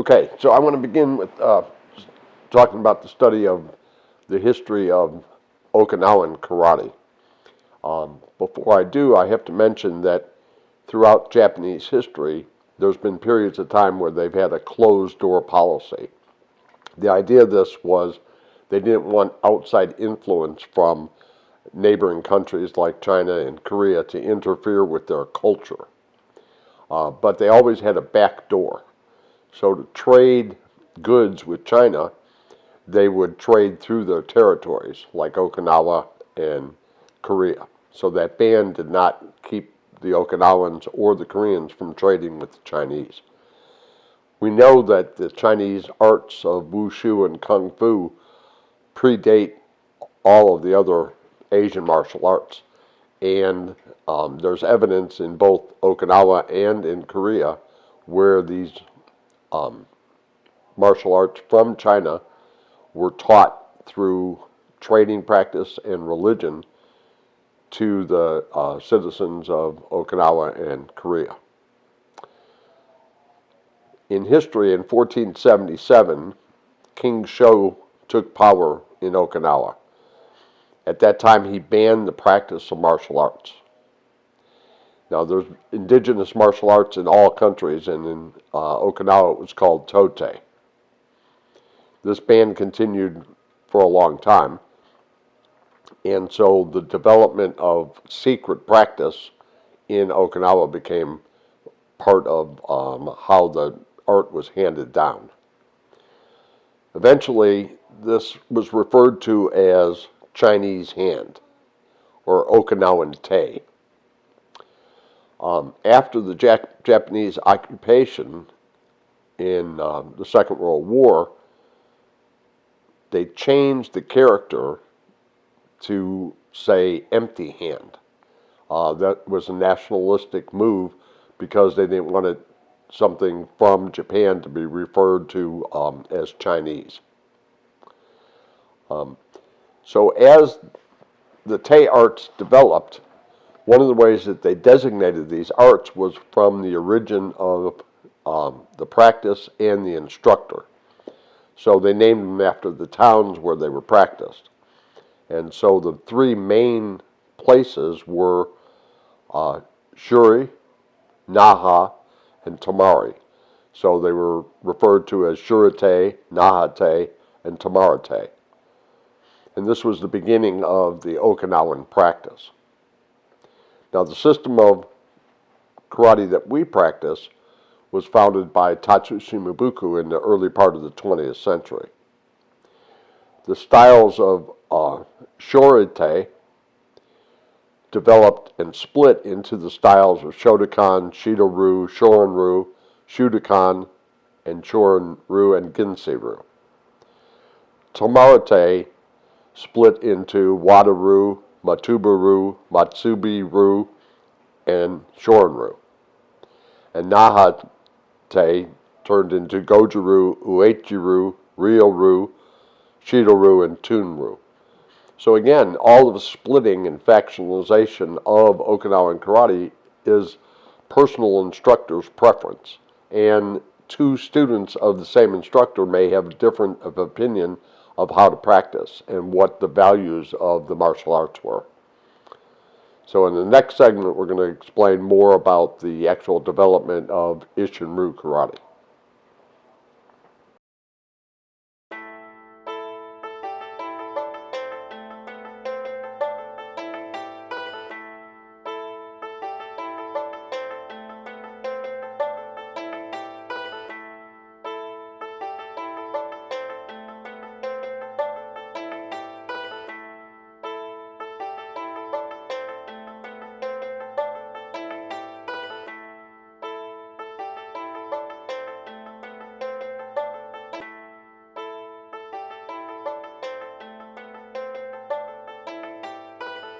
Okay, so I want to begin with talking about the study of the history of Okinawan karate. Before I do, I have to mention that throughout Japanese history, there's been periods of time where they've had a closed door policy. The idea of this was they didn't want outside influence from neighboring countries like China and Korea to interfere with their culture. But they always had a back door. So to trade goods with China, they would trade through their territories, like Okinawa and Korea. So that ban did not keep the Okinawans or the Koreans from trading with the Chinese. We know that the Chinese arts of wushu and kung fu predate all of the other Asian martial arts. And there's evidence in both Okinawa and in Korea where these martial arts from China were taught through trading practice and religion to the citizens of Okinawa and Korea. In history, in 1477, King Sho took power in Okinawa. At that time, he banned the practice of martial arts. Now, there's indigenous martial arts in all countries, and in Okinawa it was called Tote. This ban continued for a long time, and so the development of secret practice in Okinawa became part of how the art was handed down. Eventually, this was referred to as Chinese hand, or Okinawan Te. After the Japanese occupation in the Second World War, they changed the character to say empty hand. That was a nationalistic move because they didn't want something from Japan to be referred to as Chinese. So as the Te arts developed, one of the ways that they designated these arts was from the origin of the practice and the instructor. So they named them after the towns where they were practiced. And so the three main places were Shuri, Naha, and Tamari. So they were referred to as Shurite, Nahate, and Tamarate. And this was the beginning of the Okinawan practice. Now, the system of karate that we practice was founded by Tatsushi Mibuku in the early part of the 20th century. The styles of Shorite developed and split into the styles of Shotokan, Shido-ryu, Shorin-ryu, Shudokan, and Chorin-ryu and Ginse-ryu. Tamarate split into Wada-ryu, Matuba-ryu, Matsubi-ryu, and Shorin-ryu. And Nahate turned into Goju-ryu, Uechi-ryu, Ryo-ryu, Shido-ryu, and Tun-ryu. So again, all of the splitting and factionalization of Okinawan karate is personal instructor's preference. And two students of the same instructor may have a different opinion of how to practice and what the values of the martial arts were. So in the next segment, we're going to explain more about the actual development of Isshin-ryu karate.